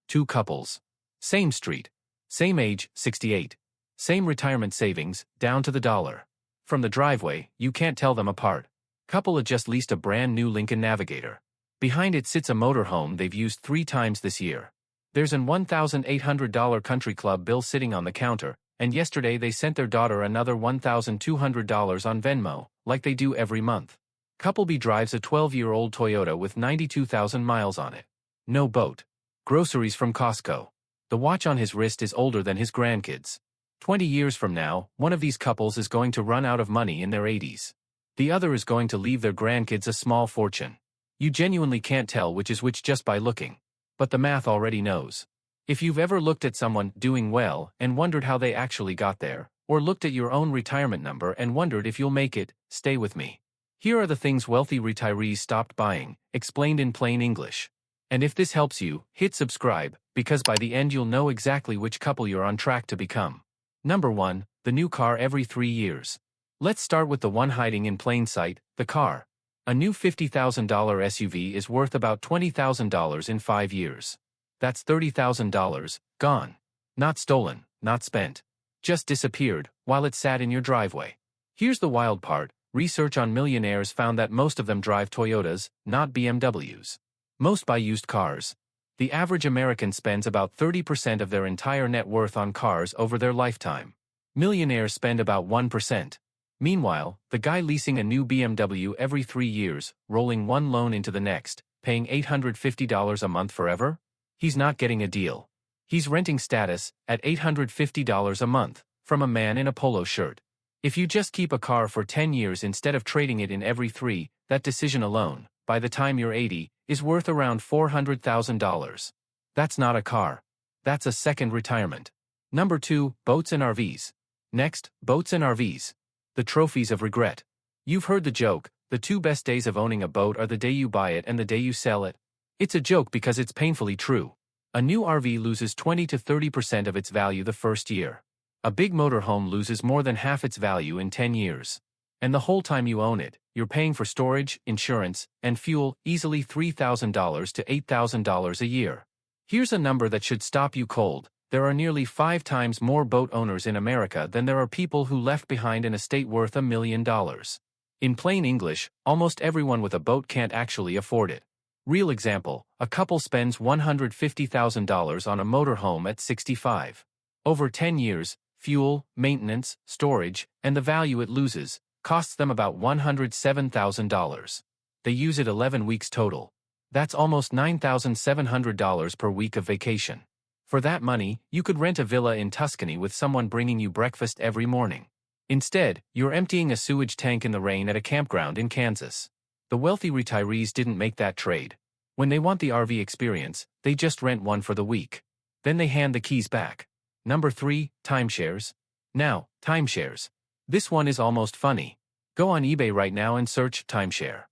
two couples. Same street. Same age, 68. Same retirement savings, down to the dollar. From the driveway, you can't tell them apart. Couple had just leased a brand new Lincoln Navigator. Behind it sits a motorhome they've used 3 times this year. There's an $1,800 country club bill sitting on the counter, and yesterday they sent their daughter another $1,200 on Venmo, like they do every month. Couple B drives a 12-year-old Toyota with 92,000 miles on it. No boat. Groceries from Costco. The watch on his wrist is older than his grandkids. 20 years from now, one of these couples is going to run out of money in their 80s. The other is going to leave their grandkids a small fortune. You genuinely can't tell which is which just by looking. But the math already knows. If you've ever looked at someone doing well and wondered how they actually got there, or looked at your own retirement number and wondered if you'll make it, stay with me. Here are the things wealthy retirees stopped buying, explained in plain English. And if this helps you, hit subscribe, because by the end you'll know exactly which couple you're on track to become. Number 1, the new car every 3 years. Let's start with the one hiding in plain sight, the car. A new $50,000 SUV is worth about $20,000 in 5 years. That's $30,000, gone. Not stolen, not spent. Just disappeared, while it sat in your driveway. Here's the wild part, research on millionaires found that most of them drive Toyotas, not BMWs. Most buy used cars. The average American spends about 30% of their entire net worth on cars over their lifetime. Millionaires spend about 1%. Meanwhile, the guy leasing a new BMW every 3 years, rolling one loan into the next, paying $850 a month forever? He's not getting a deal. He's renting status at $850 a month from a man in a polo shirt. If you just keep a car for 10 years instead of trading it in every 3, that decision alone, by the time you're 80, is worth around $400,000. That's not a car. That's a second retirement. Number 2, boats and RVs. Next, boats and RVs. The trophies of regret. You've heard the joke, the 2 best days of owning a boat are the day you buy it and the day you sell it. It's a joke because it's painfully true. A new RV loses 20 to 30% of its value the first year. A big motorhome loses more than half its value in 10 years. And the whole time you own it, you're paying for storage, insurance, and fuel easily $3,000 to $8,000 a year. Here's a number that should stop you cold. There are nearly 5 times more boat owners in America than there are people who left behind an estate worth $1 million. In plain English, almost everyone with a boat can't actually afford it. Real example, a couple spends $150,000 on a motorhome at 65. Over 10 years, fuel, maintenance, storage, and the value it loses, costs them about $107,000. They use it 11 weeks total. That's almost $9,700 per week of vacation. For that money, you could rent a villa in Tuscany with someone bringing you breakfast every morning. Instead, you're emptying a sewage tank in the rain at a campground in Kansas. The wealthy retirees didn't make that trade. When they want the RV experience, they just rent one for the week. Then they hand the keys back. Number 3, timeshares. Now, timeshares. This one is almost funny. Go on eBay right now and search timeshare.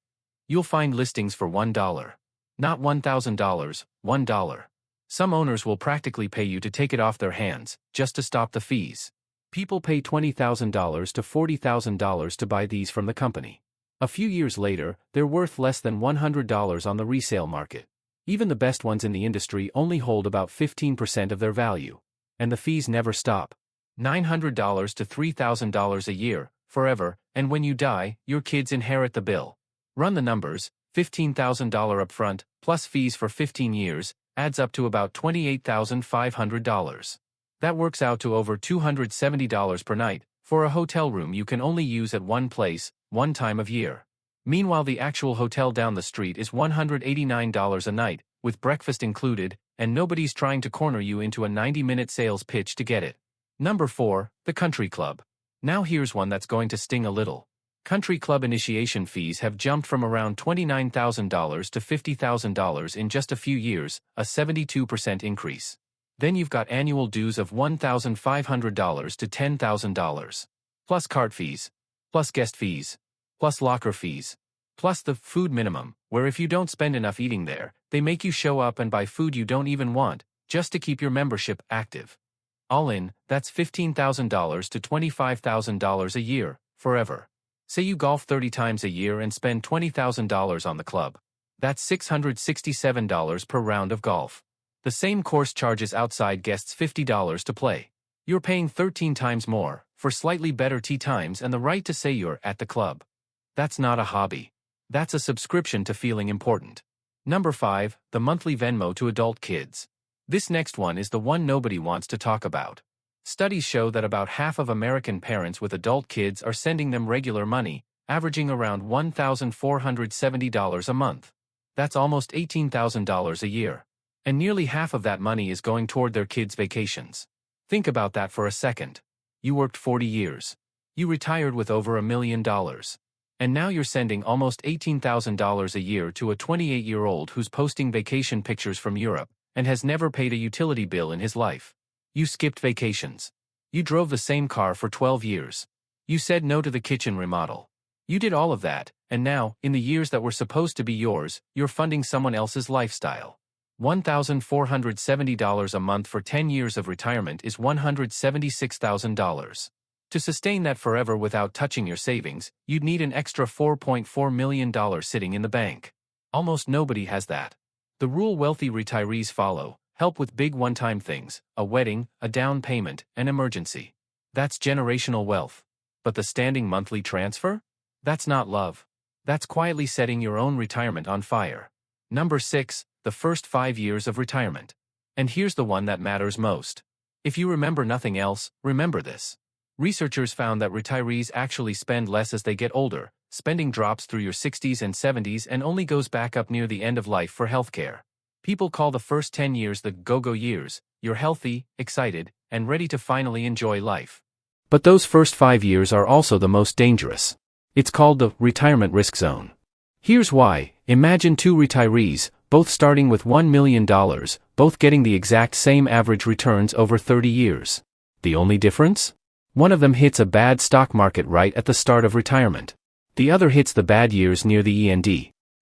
You'll find listings for $1. Not $1,000, $1. Some owners will practically pay you to take it off their hands, just to stop the fees. People pay $20,000 to $40,000 to buy these from the company. A few years later, they're worth less than $100 on the resale market. Even the best ones in the industry only hold about 15% of their value. And the fees never stop. $900 to $3,000 a year, forever, and when you die, your kids inherit the bill. Run the numbers, $15,000 upfront, plus fees for 15 years, adds up to about $28,500. That works out to over $270 per night, for a hotel room you can only use at one place, one time of year. Meanwhile, the actual hotel down the street is $189 a night, with breakfast included, and nobody's trying to corner you into a 90-minute sales pitch to get it. Number 4, the country club. Now here's one that's going to sting a little. Country club initiation fees have jumped from around $29,000 to $50,000 in just a few years, a 72% increase. Then you've got annual dues of $1,500 to $10,000. Plus cart fees. Plus guest fees. Plus locker fees. Plus the food minimum, where if you don't spend enough eating there, they make you show up and buy food you don't even want, just to keep your membership active. All in, that's $15,000 to $25,000 a year, forever. Say you golf 30 times a year and spend $20,000 on the club. That's $667 per round of golf. The same course charges outside guests $50 to play. You're paying 13 times more, for slightly better tee times and the right to say you're at the club. That's not a hobby. That's a subscription to feeling important. Number 5, the monthly Venmo to adult kids. This next one is the one nobody wants to talk about. Studies show that about half of American parents with adult kids are sending them regular money, averaging around $1,470 a month. That's almost $18,000 a year. And nearly half of that money is going toward their kids' vacations. Think about that for a second. You worked 40 years. You retired with over $1 million. And now you're sending almost $18,000 a year to a 28-year-old who's posting vacation pictures from Europe and has never paid a utility bill in his life. You skipped vacations. You drove the same car for 12 years. You said no to the kitchen remodel. You did all of that, and now, in the years that were supposed to be yours, you're funding someone else's lifestyle. $1,470 a month for 10 years of retirement is $176,000. To sustain that forever without touching your savings, you'd need an extra $4.4 million sitting in the bank. Almost nobody has that. The rule wealthy retirees follow: help with big one-time things, a wedding, a down payment, an emergency. That's generational wealth. But the standing monthly transfer? That's not love. That's quietly setting your own retirement on fire. Number 6, the first 5 years of retirement. And here's the one that matters most. If you remember nothing else, remember this. Researchers found that retirees actually spend less as they get older. Spending drops through your 60s and 70s and only goes back up near the end of life for healthcare. People call the first 10 years the go-go years. You're healthy, excited, and ready to finally enjoy life. But those first 5 years are also the most dangerous. It's called the retirement risk zone. Here's why. Imagine 2 retirees, both starting with $1 million, both getting the exact same average returns over 30 years. The only difference? One of them hits a bad stock market right at the start of retirement. The other hits the bad years near the end.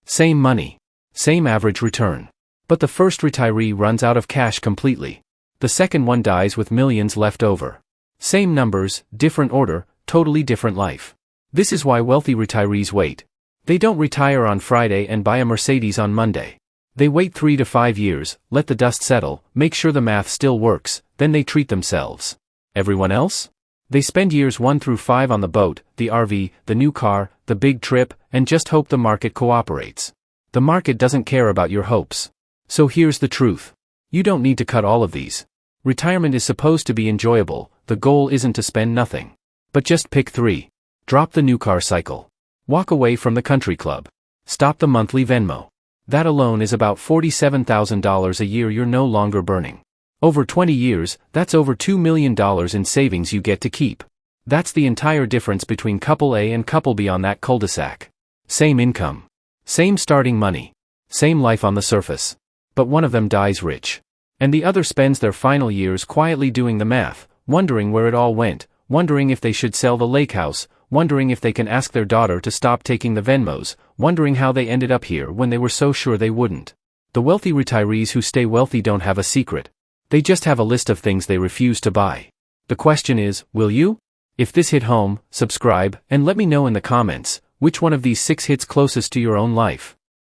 Same money. Same average return. But the first retiree runs out of cash completely. The second one dies with millions left over. Same numbers, different order, totally different life. This is why wealthy retirees wait. They don't retire on Friday and buy a Mercedes on Monday. They wait 3 to 5 years, let the dust settle, make sure the math still works, then they treat themselves. Everyone else? They spend years 1 through 5 on the boat, the RV, the new car, the big trip, and just hope the market cooperates. The market doesn't care about your hopes. So here's the truth. You don't need to cut all of these. Retirement is supposed to be enjoyable. The goal isn't to spend nothing. But just pick 3. Drop the new car cycle. Walk away from the country club. Stop the monthly Venmo. That alone is about $47,000 a year you're no longer burning. Over 20 years, that's over $2 million in savings you get to keep. That's the entire difference between couple A and couple B on that cul-de-sac. Same income. Same starting money. Same life on the surface. But one of them dies rich. And the other spends their final years quietly doing the math, wondering where it all went, wondering if they should sell the lake house, wondering if they can ask their daughter to stop taking the Venmos, wondering how they ended up here when they were so sure they wouldn't. The wealthy retirees who stay wealthy don't have a secret. They just have a list of things they refuse to buy. The question is, will you? If this hit home, subscribe, and let me know in the comments, which one of these 6 hits closest to your own life.